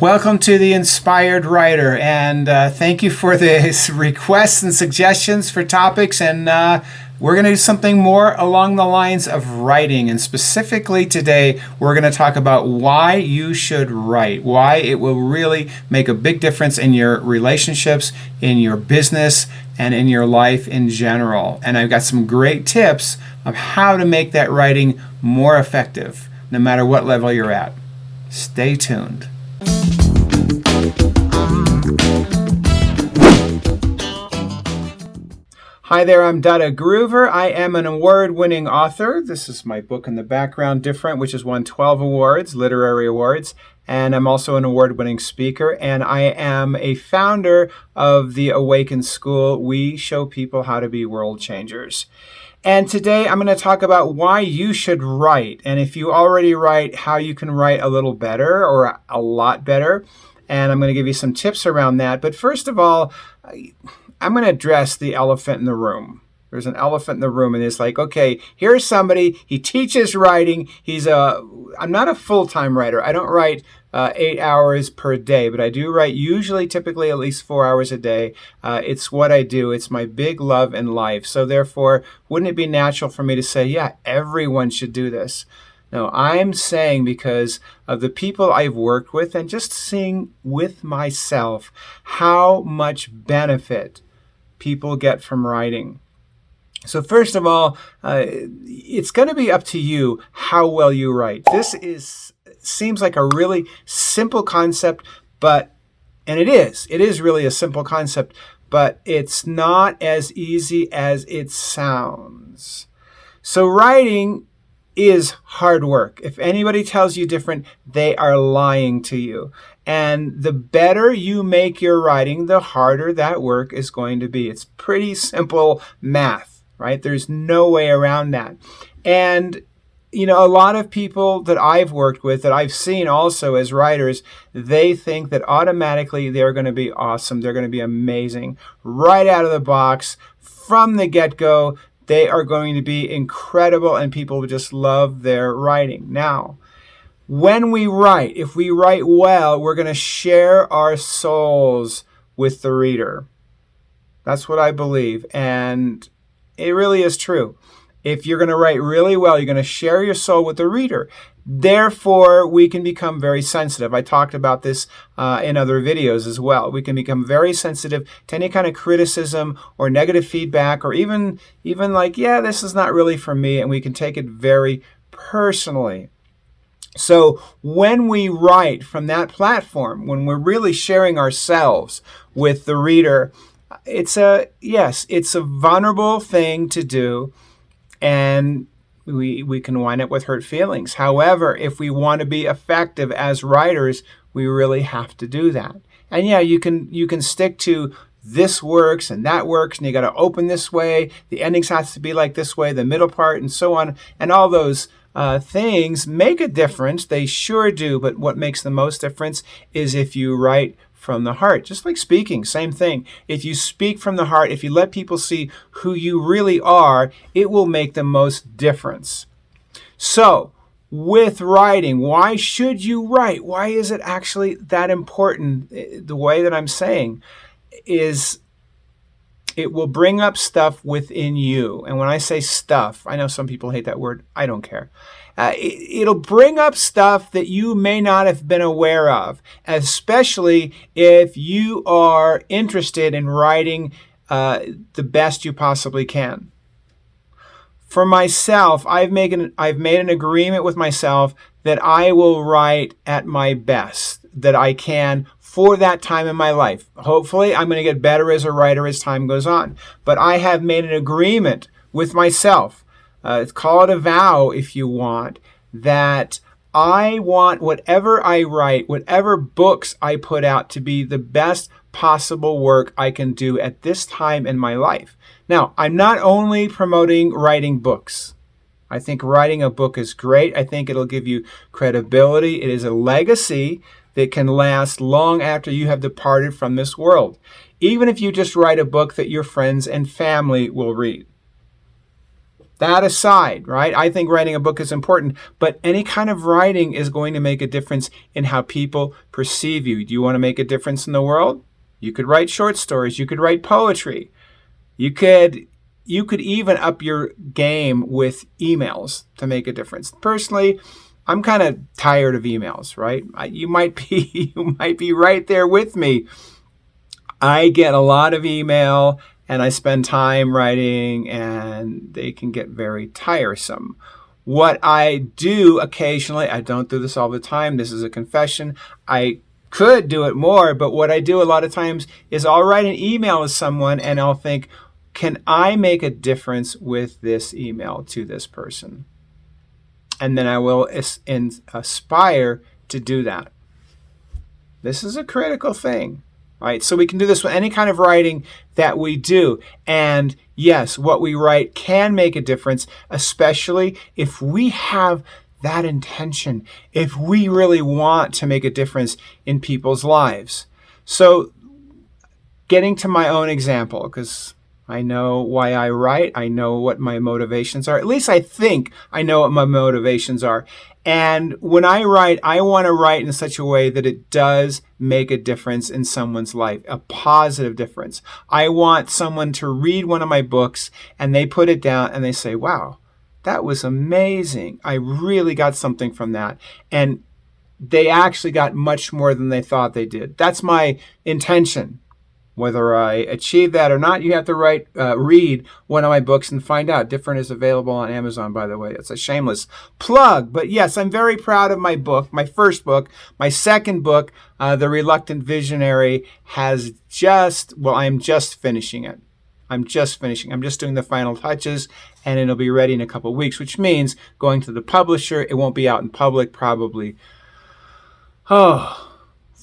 Welcome to the Inspired Writer, and thank you for the requests and suggestions for topics, and we're going to do something more along the lines of writing, and specifically today we're going to talk about why you should write, why it will really make a big difference in your relationships, in your business, and in your life in general. And I've got some great tips of how to make that writing more effective, no matter what level you're at. Stay tuned. Hi there, I'm Dada Groover. I am an award-winning author. This is my book in the background, Different, which has won 12 awards, literary awards. And I'm also an award-winning speaker. And I am a founder of the Awaken School. We show people how to be world changers. And today I'm going to talk about why you should write. And if you already write, how you can write a little better or a lot better. And I'm going to give you some tips around that. But first of all, I'm going to address the elephant in the room. There's an elephant in the room, and it's like, okay, here's somebody, he teaches writing. I'm not a full-time writer. I don't write 8 hours per day, but I do write typically at least 4 hours a day. It's what I do. It's my big love in life. So therefore, wouldn't it be natural for me to say, yeah, everyone should do this? No, I'm saying because of the people I've worked with and just seeing with myself how much benefit people get from writing. So first of all, it's going to be up to you how well you write. This seems like a really simple concept, and it is really a simple concept, but it's not as easy as it sounds. So writing is hard work. If anybody tells you different, they are lying to you. And the better you make your writing, the harder that work is going to be. It's pretty simple math, right? There's no way around that. And, a lot of people that I've worked with, that I've seen also as writers, they think that automatically they're going to be awesome. They're going to be amazing. Right out of the box, from the get-go, they are going to be incredible and people will just love their writing. Now, when we write, if we write well, we're going to share our souls with the reader. That's what I believe. And it really is true. If you're going to write really well, you're going to share your soul with the reader. Therefore, we can become very sensitive. I talked about this in other videos as well. We can become very sensitive to any kind of criticism or negative feedback, or even like, yeah, this is not really for me, and we can take it very personally. So when we write from that platform, when we're really sharing ourselves with the reader, it's a vulnerable thing to do, and we can wind up with hurt feelings. However, if we want to be effective as writers, we really have to do that. And yeah, you can stick to this works and that works, and you got to open this way, the endings has to be like this way, the middle part, and so on, and all those things make a difference. They sure do. But what makes the most difference is if you write from the heart. Just like speaking, same thing. If you speak from the heart, if you let people see who you really are, it will make the most difference. So, with writing, why should you write? Why is it actually that important? The way that I'm saying is it will bring up stuff within you. And when I say stuff, I know some people hate that word. I don't care. It'll bring up stuff that you may not have been aware of, especially if you are interested in writing the best you possibly can. For myself, I've made an agreement with myself that I will write at my best that I can for that time in my life. Hopefully, I'm going to get better as a writer as time goes on. But I have made an agreement with myself. Call it a vow if you want, that I want whatever I write, whatever books I put out, to be the best possible work I can do at this time in my life. Now, I'm not only promoting writing books. I think writing a book is great. I think it'll give you credibility. It is a legacy that can last long after you have departed from this world, even if you just write a book that your friends and family will read. That aside, right? I think writing a book is important, but any kind of writing is going to make a difference in how people perceive you. Do you want to make a difference in the world? You could write short stories. You could write poetry. You could even up your game with emails to make a difference. Personally, I'm kind of tired of emails, right? You might be right there with me. I get a lot of email and I spend time writing, and they can get very tiresome. What I do occasionally, I don't do this all the time, this is a confession, I could do it more, but what I do a lot of times is I'll write an email to someone and I'll think, can I make a difference with this email to this person? And then I will aspire to do that. This is a critical thing. Right? So we can do this with any kind of writing that we do. And yes, what we write can make a difference, especially if we have that intention, if we really want to make a difference in people's lives. So getting to my own example, because I know why I write, I know what my motivations are. At least I think I know what my motivations are. And when I write, I want to write in such a way that it does make a difference in someone's life, a positive difference. I want someone to read one of my books and they put it down and they say, wow, that was amazing. I really got something from that. And they actually got much more than they thought they did. That's my intention. Whether I achieve that or not, you have to read one of my books and find out. Different is available on Amazon, by the way. It's a shameless plug. But yes, I'm very proud of my book, my first book. My second book, The Reluctant Visionary, I'm just finishing it. I'm just doing the final touches, and it'll be ready in a couple of weeks, which means going to the publisher. It won't be out in public probably.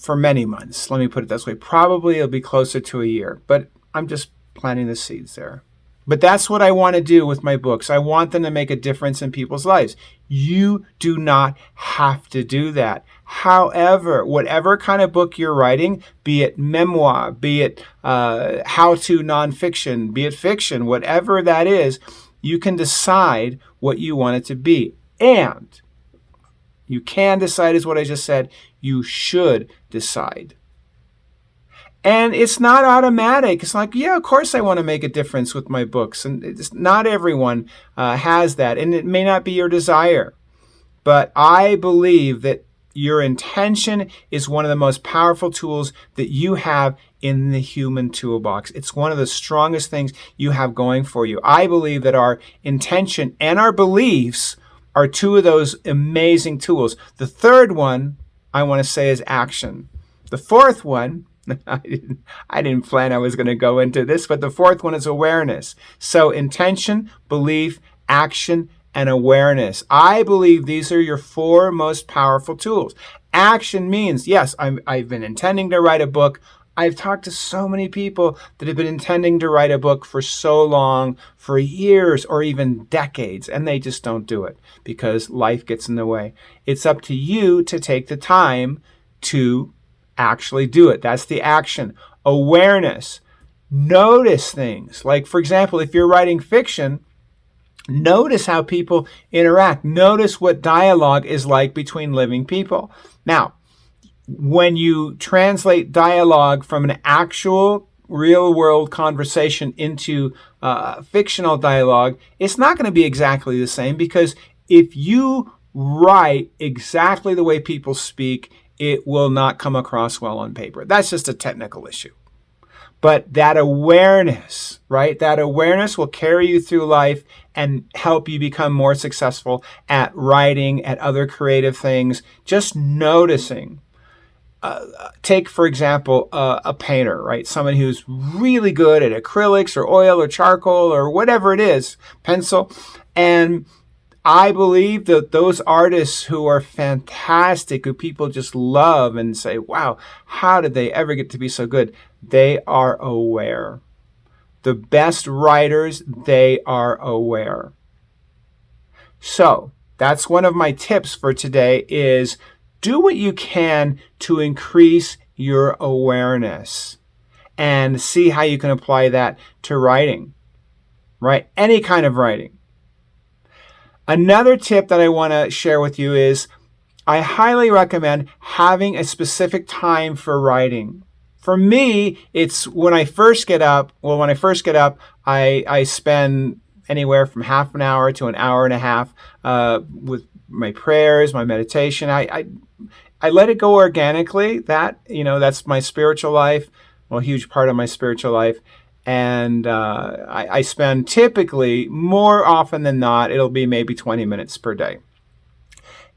For many months. Let me put it this way. Probably it'll be closer to a year, but I'm just planting the seeds there. But that's what I want to do with my books. I want them to make a difference in people's lives. You do not have to do that. However, whatever kind of book you're writing, be it memoir, be it how-to nonfiction, be it fiction, whatever that is, you can decide what you want it to be. And you can decide, is what I just said. You should decide. And it's not automatic. It's like, yeah, of course I want to make a difference with my books. And it's not everyone has that. And it may not be your desire. But I believe that your intention is one of the most powerful tools that you have in the human toolbox. It's one of the strongest things you have going for you. I believe that our intention and our beliefs are two of those amazing tools. The third one, I want to say, is action. The fourth one, I didn't plan I was going to go into this, but the fourth one is awareness. So intention, belief, action, and awareness. I believe these are your four most powerful tools. Action means, yes, I've been intending to write a book. I've talked to so many people that have been intending to write a book for so long, for years or even decades, and they just don't do it because life gets in the way. It's up to you to take the time to actually do it. That's the action. Awareness. Notice things. Like, for example, if you're writing fiction, notice how people interact. Notice what dialogue is like between living people. Now, when you translate dialogue from an actual real-world conversation into fictional dialogue, it's not going to be exactly the same, because if you write exactly the way people speak, it will not come across well on paper. That's just a technical issue. But that awareness, right? That awareness will carry you through life and help you become more successful at writing, at other creative things, just noticing. Take, for example, a painter, right? Someone who's really good at acrylics or oil or charcoal or whatever it is, pencil. And I believe that those artists who are fantastic, who people just love and say, wow, how did they ever get to be so good? They are aware. The best writers, they are aware. So that's one of my tips for today is do what you can to increase your awareness and see how you can apply that to writing, right? Any kind of writing. Another tip that I want to share with you is I highly recommend having a specific time for writing. For me, it's when I first get up. Well, when I first get up, I spend anywhere from half an hour to an hour and a half with my prayers, my meditation. I let it go organically. That's my spiritual life, well, a huge part of my spiritual life. And I spend typically, more often than not, it'll be maybe 20 minutes per day.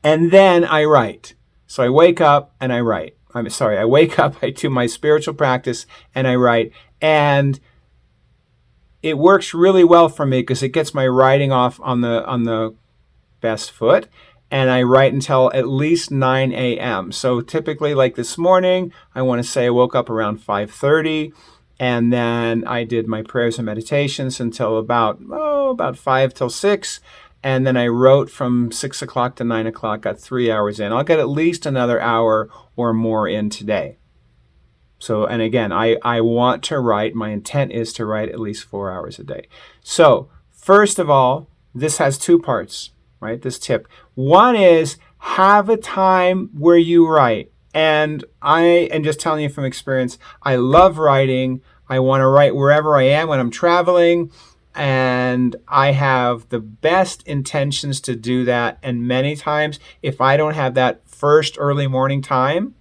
And then I write. So I wake up and I write. I wake up, I do my spiritual practice, and I write. And it works really well for me because it gets my writing off on the best foot. And I write until at least 9 a.m. So typically, like this morning, I want to say I woke up around 5:30. And then I did my prayers and meditations until about 5 till 6. And then I wrote from 6 o'clock to 9 o'clock, got 3 hours in. I'll get at least another hour or more in today. So, and again, I want to write. My intent is to write at least 4 hours a day. So, first of all, this has two parts, right? This tip. One is have a time where you write. And I am just telling you from experience, I love writing. I want to write wherever I am when I'm traveling. And I have the best intentions to do that. And many times, if I don't have that first early morning time,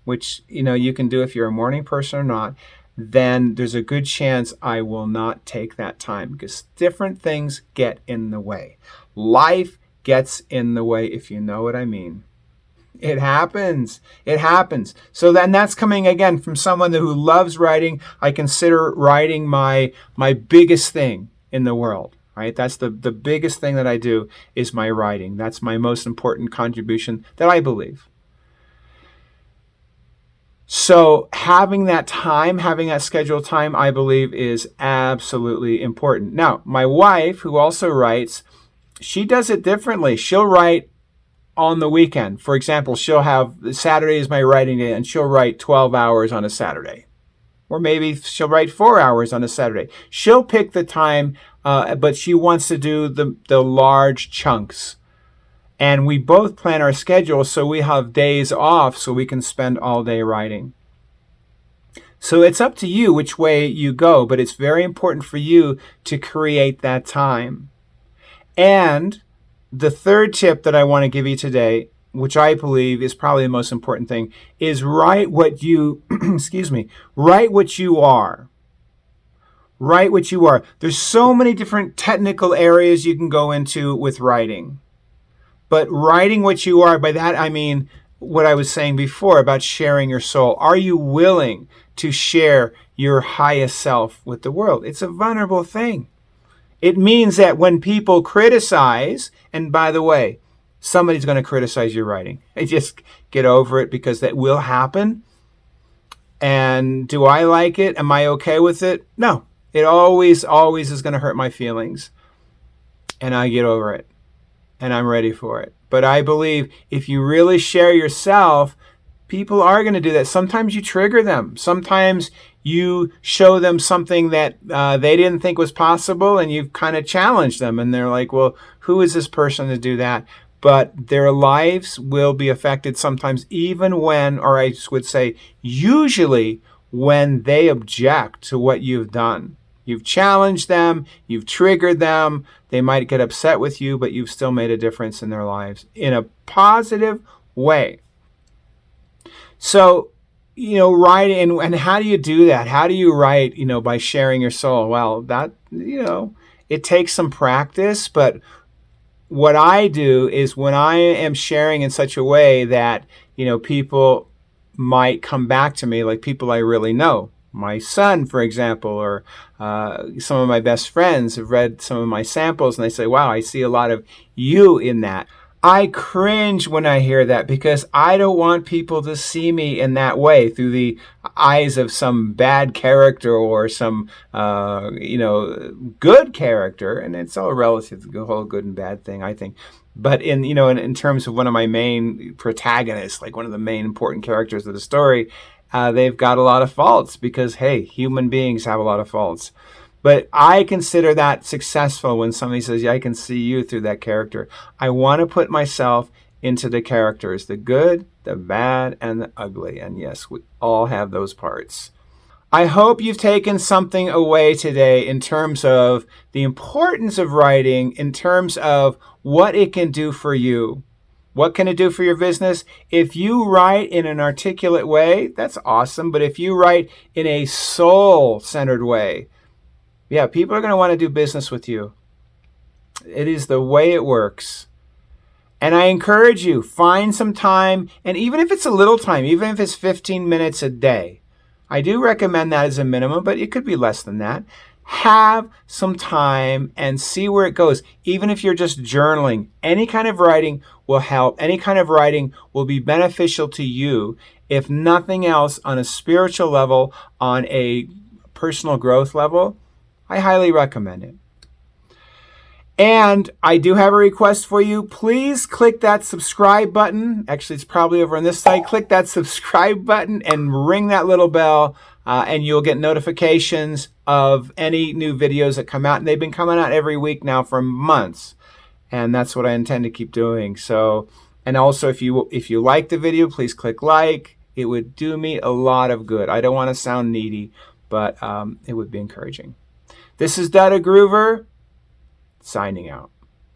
which you can do if you're a morning person or not, then there's a good chance I will not take that time because different things get in the way. Life gets in the way, if you know what I mean. It happens. It happens. So then that's coming again from someone who loves writing. I consider writing my biggest thing in the world, right? That's the biggest thing that I do is my writing. That's my most important contribution that I believe. So having that time, having that scheduled time, I believe is absolutely important. Now, my wife, who also writes, she does it differently. She'll write on the weekend. For example, she'll have Saturday is my writing day, and she'll write 12 hours on a Saturday. Or maybe she'll write 4 hours on a Saturday. She'll pick the time, but she wants to do the large chunks. And we both plan our schedule so we have days off so we can spend all day writing. So it's up to you which way you go, but it's very important for you to create that time. And the third tip that I want to give you today, which I believe is probably the most important thing, is write what you, write what you are. Write what you are. There's so many different technical areas you can go into with writing. But writing what you are, by that I mean what I was saying before about sharing your soul. Are you willing to share your highest self with the world? It's a vulnerable thing. It means that when people criticize, and by the way, somebody's going to criticize your writing. Just get over it because that will happen. And do I like it? Am I okay with it? No. It always is going to hurt my feelings. And I get over it. And I'm ready for it. But I believe if you really share yourself, people are going to do that. Sometimes you trigger them. Sometimes you show them something that they didn't think was possible, and you've kind of challenged them. And they're like, well, who is this person to do that? But their lives will be affected sometimes, even when, or I would say usually, when they object to what you've done. You've challenged them, you've triggered them, they might get upset with you, but you've still made a difference in their lives in a positive way. So, writing, and how do you do that? How do you write, by sharing your soul? Well, that, it takes some practice, but what I do is when I am sharing in such a way that, people might come back to me, like people I really know. My son, for example, or some of my best friends have read some of my samples and they say, wow, I see a lot of you in that. I cringe when I hear that because I don't want people to see me in that way through the eyes of some bad character or some, good character. And it's all relative, the whole good and bad thing, I think. But in terms of one of my main protagonists, like one of the main important characters of the story, they've got a lot of faults because, hey, human beings have a lot of faults. But I consider that successful when somebody says, yeah, I can see you through that character. I want to put myself into the characters, the good, the bad, and the ugly. And yes, we all have those parts. I hope you've taken something away today in terms of the importance of writing, in terms of what it can do for you. What can it do for your business? If you write in an articulate way, that's awesome. But if you write in a soul-centered way, yeah, people are going to want to do business with you. It is the way it works. And I encourage you, find some time, and even if it's a little time, even if it's 15 minutes a day, I do recommend that as a minimum, but it could be less than that. Have some time and see where it goes. Even if you're just journaling, any kind of writing will help. Any kind of writing will be beneficial to you, if nothing else, on a spiritual level, on a personal growth level. I highly recommend it. And I do have a request for you. Please click that subscribe button. Actually, it's probably over on this side. Click that subscribe button and ring that little bell, and you'll get notifications of any new videos that come out. And they've been coming out every week now for months. And that's what I intend to keep doing. So, and also if you like the video, please click like. It would do me a lot of good. I don't want to sound needy, but it would be encouraging. This is Dada Groover, signing out.